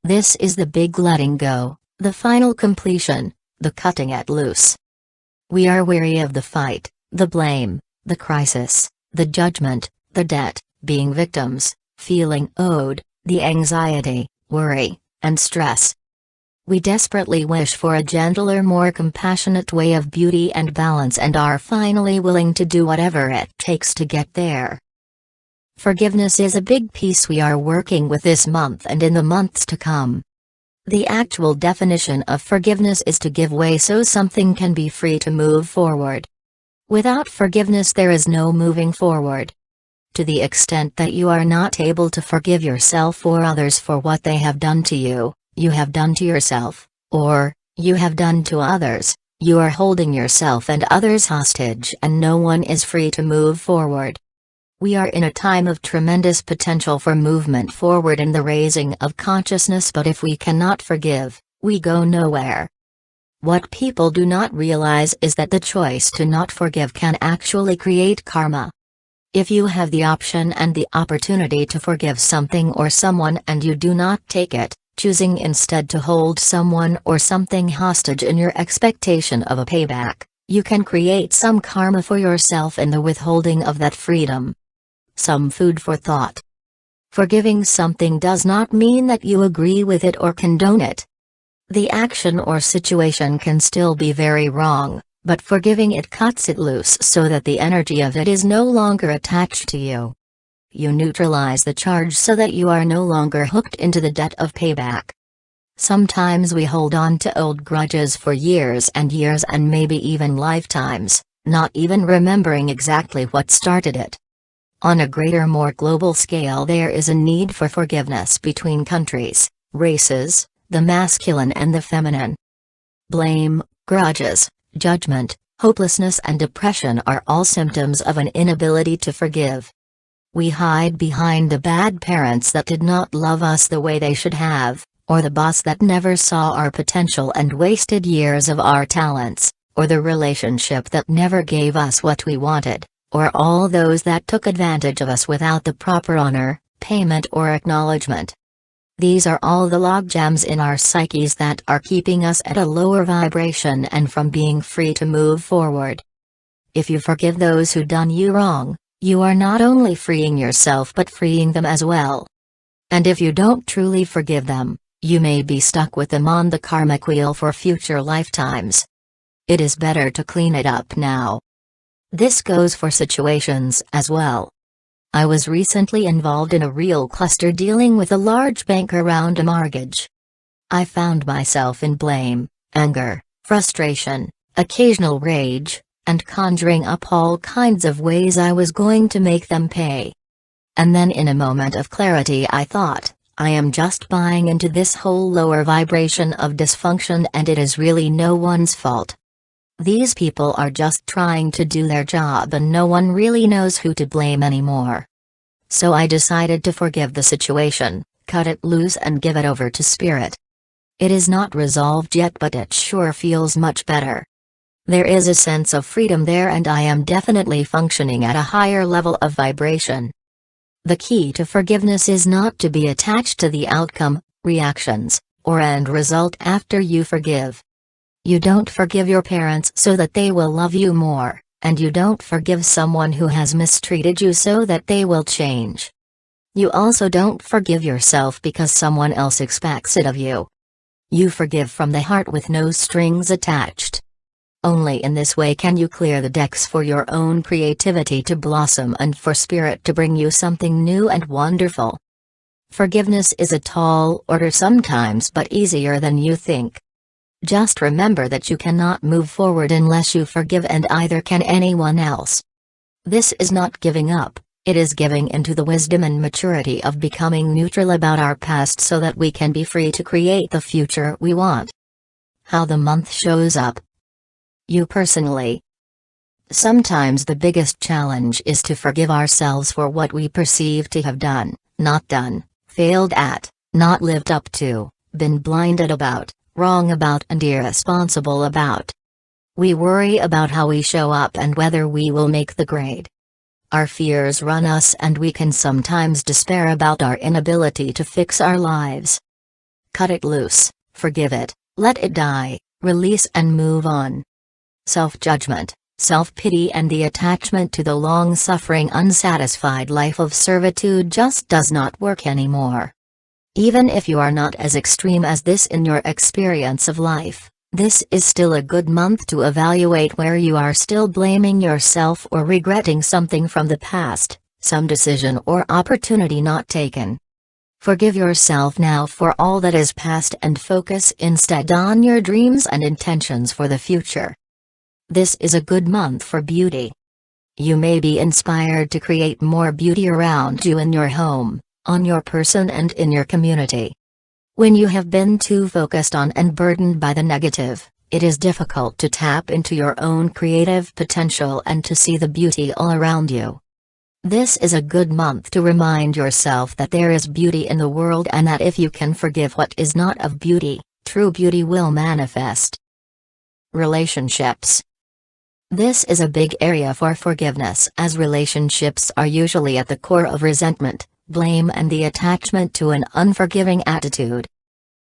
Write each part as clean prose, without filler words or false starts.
This is the big letting go, the final completion, the cutting it loose. We are weary of the fight, the blame, the crisis, the judgment, the debt, being victims, feeling owed, the anxiety, worry, and stress. We desperately wish for a gentler, more compassionate way of beauty and balance and are finally willing to do whatever it takes to get there. Forgiveness is a big piece we are working with this month and in the months to come. The actual definition of forgiveness is to give way so something can be free to move forward. Without forgiveness there is no moving forward. To the extent that you are not able to forgive yourself or others for what they have done to you, you have done to yourself, or, you have done to others, you are holding yourself and others hostage and no one is free to move forward. We are in a time of tremendous potential for movement forward in the raising of consciousness, but if we cannot forgive, we go nowhere. What people do not realize is that the choice to not forgive can actually create karma. If you have the option and the opportunity to forgive something or someone and you do not take it, choosing instead to hold someone or something hostage in your expectation of a payback, you can create some karma for yourself in the withholding of that freedom. Some food for thought. Forgiving something does not mean that you agree with it or condone it. The action or situation can still be very wrong, but forgiving it cuts it loose so that the energy of it is no longer attached to you. You neutralize the charge so that you are no longer hooked into the debt of payback. Sometimes we hold on to old grudges for years and maybe even lifetimes, not even remembering exactly what started it. On a greater, more global scale, there is a need for forgiveness between countries, races, the masculine and the feminine. Blame, grudges, judgment, hopelessness and depression are all symptoms of an inability to forgive. We hide behind the bad parents that did not love us the way they should have, or the boss that never saw our potential and wasted years of our talents, or the relationship that never gave us what we wanted, or all those that took advantage of us without the proper honor, payment or acknowledgement. These are all the logjams in our psyches that are keeping us at a lower vibration and from being free to move forward. If you forgive those who done you wrong, you are not only freeing yourself but freeing them as well. And if you don't truly forgive them, you may be stuck with them on the karmic wheel for future lifetimes. It is better to clean it up now. This goes for situations as well. I was recently involved in a real cluster dealing with a large bank around a mortgage. I found myself in blame, anger, frustration, occasional rage, and conjuring up all kinds of ways I was going to make them pay. And then in a moment of clarity I thought, I am just buying into this whole lower vibration of dysfunction and it is really no one's fault. These people are just trying to do their job and no one really knows who to blame anymore. So I decided to forgive the situation, cut it loose and give it over to spirit. It is not resolved yet but it sure feels much better. There is a sense of freedom there and I am definitely functioning at a higher level of vibration. The key to forgiveness is not to be attached to the outcome, reactions, or end result after you forgive. You don't forgive your parents so that they will love you more, and you don't forgive someone who has mistreated you so that they will change. You also don't forgive yourself because someone else expects it of you. You forgive from the heart with no strings attached. Only in this way can you clear the decks for your own creativity to blossom and for spirit to bring you something new and wonderful. Forgiveness is a tall order sometimes but easier than you think. Just remember that you cannot move forward unless you forgive and either can anyone else. This is not giving up, it is giving into the wisdom and maturity of becoming neutral about our past so that we can be free to create the future we want. How the month shows up. You personally. Sometimes the biggest challenge is to forgive ourselves for what we perceive to have done, not done, failed at, not lived up to, been blinded about, wrong about and irresponsible about. We worry about how we show up and whether we will make the grade. Our fears run us and we can sometimes despair about our inability to fix our lives. Cut it loose, forgive it, let it die, release and move on. Self-judgment, self-pity and the attachment to the long-suffering unsatisfied life of servitude just does not work anymore. Even if you are not as extreme as this in your experience of life, this is still a good month to evaluate where you are still blaming yourself or regretting something from the past, some decision or opportunity not taken. Forgive yourself now for all that is past and focus instead on your dreams and intentions for the future. This is a good month for beauty. You may be inspired to create more beauty around you in your home, on your person and in your community. When you have been too focused on and burdened by the negative, it is difficult to tap into your own creative potential and to see the beauty all around you. This is a good month to remind yourself that there is beauty in the world and that if you can forgive what is not of beauty, true beauty will manifest. Relationships. This is a big area for forgiveness as relationships are usually at the core of resentment, blame and the attachment to an unforgiving attitude.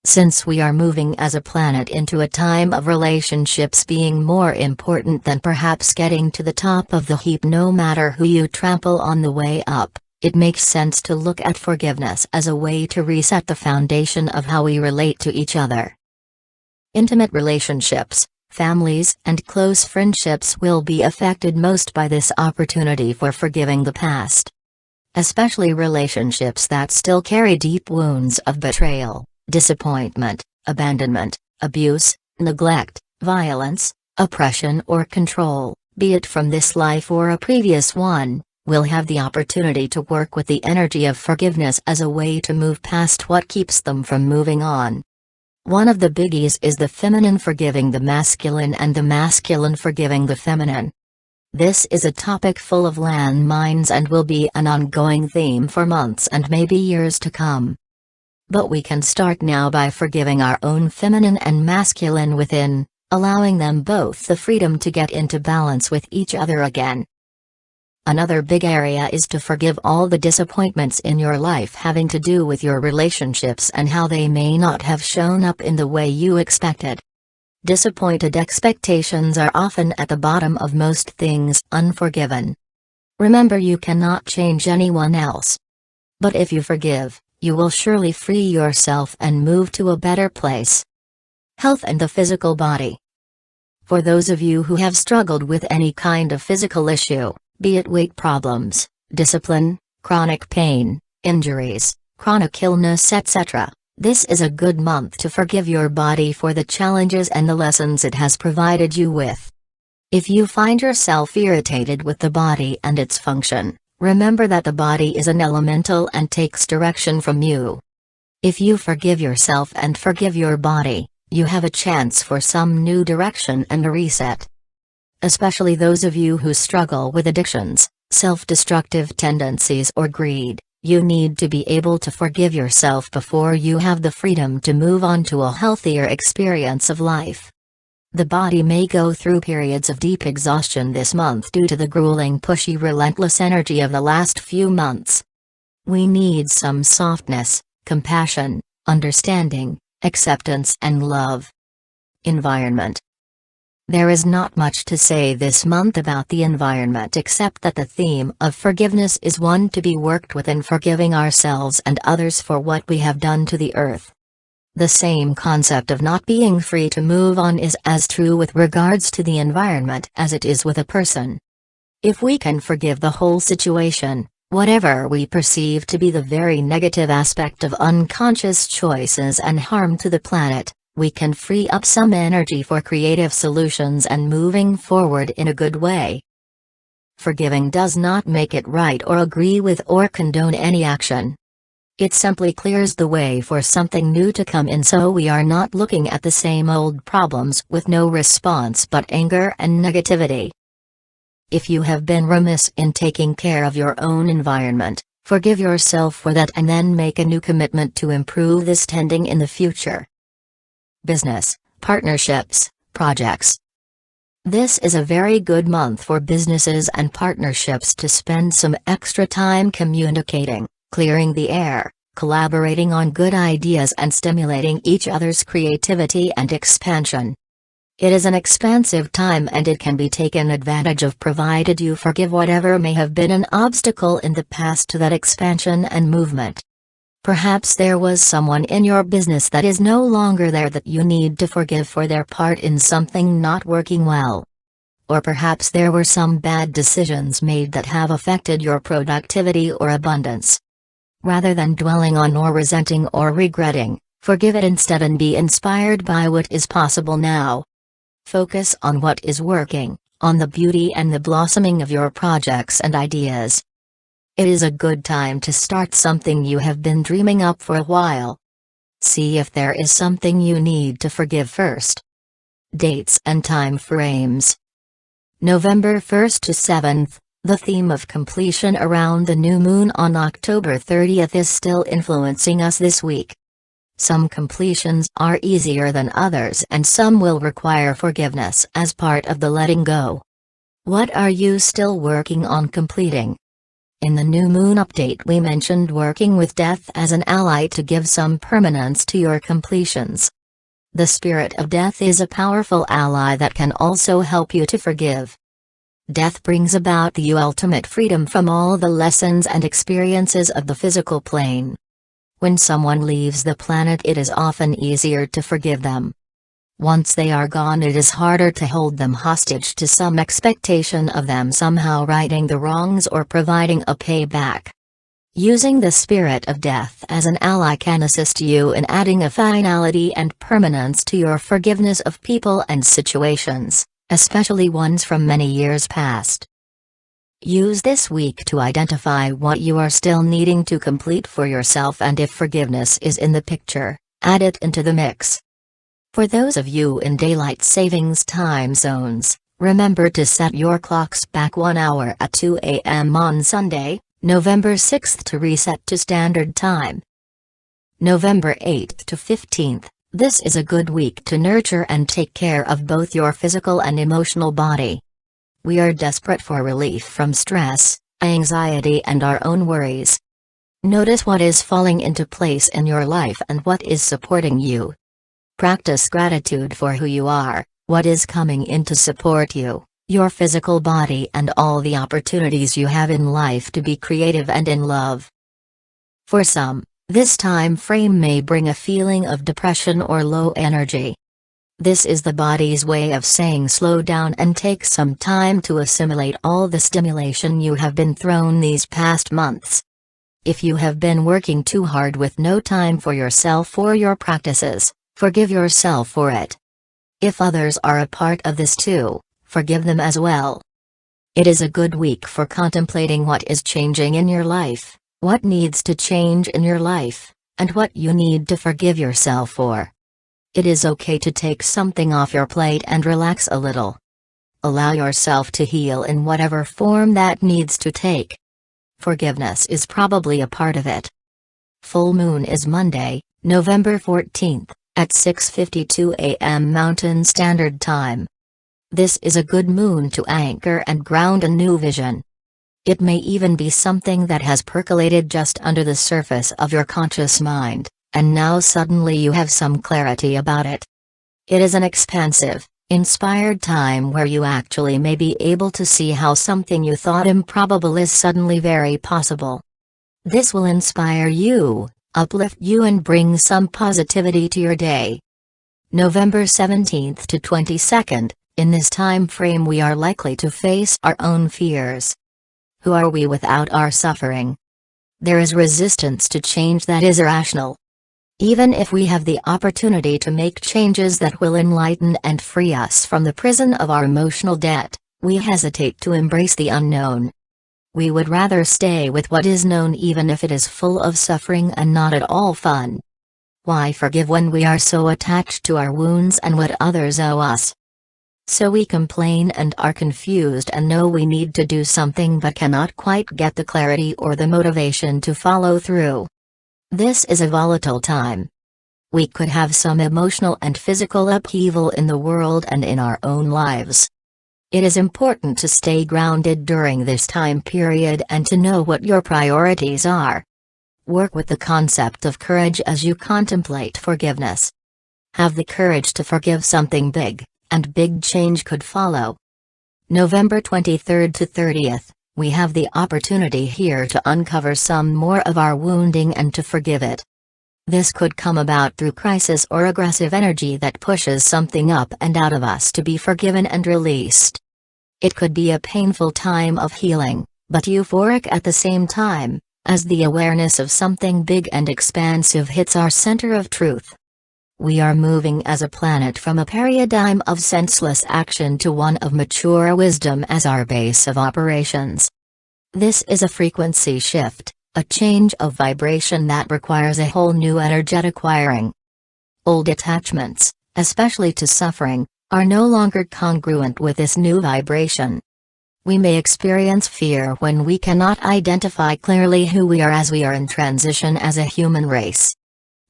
Since we are moving as a planet into a time of relationships being more important than perhaps getting to the top of the heap no matter who you trample on the way up, it makes sense to look at forgiveness as a way to reset the foundation of how we relate to each other. Intimate relationships, families and close friendships will be affected most by this opportunity for forgiving the past. Especially relationships that still carry deep wounds of betrayal, disappointment, abandonment, abuse, neglect, violence, oppression or control, be it from this life or a previous one, will have the opportunity to work with the energy of forgiveness as a way to move past what keeps them from moving on. One of the biggies is the feminine forgiving the masculine and the masculine forgiving the feminine. This is a topic full of landmines and will be an ongoing theme for months and maybe years to come. But we can start now by forgiving our own feminine and masculine within, allowing them both the freedom to get into balance with each other again. Another big area is to forgive all the disappointments in your life having to do with your relationships and how they may not have shown up in the way you expected. Disappointed expectations are often at the bottom of most things unforgiven. Remember, you cannot change anyone else. But if you forgive, you will surely free yourself and move to a better place. Health and the physical body. For those of you who have struggled with any kind of physical issue, be it weight problems, discipline, chronic pain, injuries, chronic illness etc., this is a good month to forgive your body for the challenges and the lessons it has provided you with. If you find yourself irritated with the body and its function, remember that the body is an elemental and takes direction from you. If you forgive yourself and forgive your body, you have a chance for some new direction and a reset. Especially those of you who struggle with addictions, self-destructive tendencies or greed, you need to be able to forgive yourself before you have the freedom to move on to a healthier experience of life. The body may go through periods of deep exhaustion this month due to the grueling, pushy, relentless energy of the last few months. We need some softness, compassion, understanding, acceptance and love. Environment. There is not much to say this month about the environment except that the theme of forgiveness is one to be worked with in forgiving ourselves and others for what we have done to the earth. The same concept of not being free to move on is as true with regards to the environment as it is with a person. If we can forgive the whole situation, whatever we perceive to be the very negative aspect of unconscious choices and harm to the planet, we can free up some energy for creative solutions and moving forward in a good way. Forgiving does not make it right or agree with or condone any action. It simply clears the way for something new to come in so we are not looking at the same old problems with no response but anger and negativity. If you have been remiss in taking care of your own environment, forgive yourself for that and then make a new commitment to improve this tending in the future. Business, partnerships, projects. This is a very good month for businesses and partnerships to spend some extra time communicating, clearing the air, collaborating on good ideas and stimulating each other's creativity and expansion. It is an expansive time and it can be taken advantage of provided you forgive whatever may have been an obstacle in the past to that expansion and movement. Perhaps there was someone in your business that is no longer there that you need to forgive for their part in something not working well. Or perhaps there were some bad decisions made that have affected your productivity or abundance. Rather than dwelling on or resenting or regretting, forgive it instead and be inspired by what is possible now. Focus on what is working, on the beauty and the blossoming of your projects and ideas. It is a good time to start something you have been dreaming up for a while. See if there is something you need to forgive first. Dates and time frames. November 1st to 7th, the theme of completion around the new moon on October 30th is still influencing us this week. Some completions are easier than others and some will require forgiveness as part of the letting go. What are you still working on completing? In the new moon update we mentioned working with death as an ally to give some permanence to your completions. The spirit of death is a powerful ally that can also help you to forgive. Death brings about the ultimate freedom from all the lessons and experiences of the physical plane. When someone leaves the planet it is often easier to forgive them. Once they are gone it is harder to hold them hostage to some expectation of them somehow righting the wrongs or providing a payback. Using the spirit of death as an ally can assist you in adding a finality and permanence to your forgiveness of people and situations, especially ones from many years past. Use this week to identify what you are still needing to complete for yourself, and if forgiveness is in the picture, add it into the mix. For those of you in daylight savings time zones, remember to set your clocks back 1 hour at 2 a.m. on Sunday, November 6th to reset to standard time. November 8th to 15th, this is a good week to nurture and take care of both your physical and emotional body. We are desperate for relief from stress, anxiety and our own worries. Notice what is falling into place in your life and what is supporting you. Practice gratitude for who you are, what is coming in to support you, your physical body and all the opportunities you have in life to be creative and in love. For some, this time frame may bring a feeling of depression or low energy. This is the body's way of saying slow down and take some time to assimilate all the stimulation you have been thrown these past months. If you have been working too hard with no time for yourself or your practices, forgive yourself for it. If others are a part of this too, forgive them as well. It is a good week for contemplating what is changing in your life, what needs to change in your life, and what you need to forgive yourself for. It is okay to take something off your plate and relax a little. Allow yourself to heal in whatever form that needs to take. Forgiveness is probably a part of it. Full moon is Monday, November 14th, at 6:52 a.m. Mountain Standard Time. This is a good moon to anchor and ground a new vision. It may even be something that has percolated just under the surface of your conscious mind, and now suddenly you have some clarity about it. It is an expansive, inspired time where you actually may be able to see how something you thought improbable is suddenly very possible. This will inspire you, uplift you and bring some positivity to your day. November 17th to 22nd, in this time frame we are likely to face our own fears. Who are we without our suffering? There is resistance to change that is irrational. Even if we have the opportunity to make changes that will enlighten and free us from the prison of our emotional debt, we hesitate to embrace the unknown. We would rather stay with what is known even if it is full of suffering and not at all fun. Why forgive when we are so attached to our wounds and what others owe us? So we complain and are confused and know we need to do something but cannot quite get the clarity or the motivation to follow through. This is a volatile time. We could have some emotional and physical upheaval in the world and in our own lives. It is important to stay grounded during this time period and to know what your priorities are. Work with the concept of courage as you contemplate forgiveness. Have the courage to forgive something big, and big change could follow. November 23rd to 30th, we have the opportunity here to uncover some more of our wounding and to forgive it. This could come about through crisis or aggressive energy that pushes something up and out of us to be forgiven and released. It could be a painful time of healing, but euphoric at the same time, as the awareness of something big and expansive hits our center of truth. We are moving as a planet from a paradigm of senseless action to one of mature wisdom as our base of operations. This is a frequency shift, a change of vibration that requires a whole new energetic wiring. Old attachments, especially to suffering, are no longer congruent with this new vibration. We may experience fear when we cannot identify clearly who we are as we are in transition as a human race.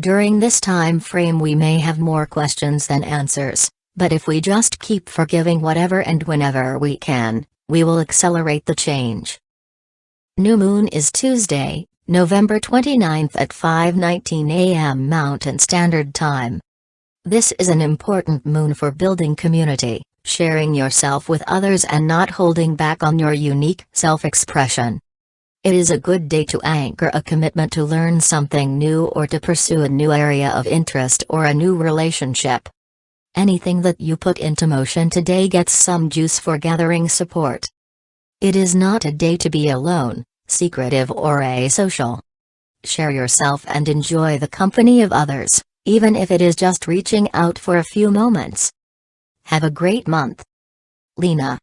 During this time frame we may have more questions than answers, but if we just keep forgiving whatever and whenever we can, we will accelerate the change. New moon is Tuesday, November 29th at 5:19 a.m. Mountain Standard Time. This is an important moon for building community, sharing yourself with others and not holding back on your unique self-expression. It is a good day to anchor a commitment to learn something new or to pursue a new area of interest or a new relationship. Anything that you put into motion today gets some juice for gathering support. It is not a day to be alone, secretive or asocial. Share yourself and enjoy the company of others, even if it is just reaching out for a few moments. Have a great month. Lena.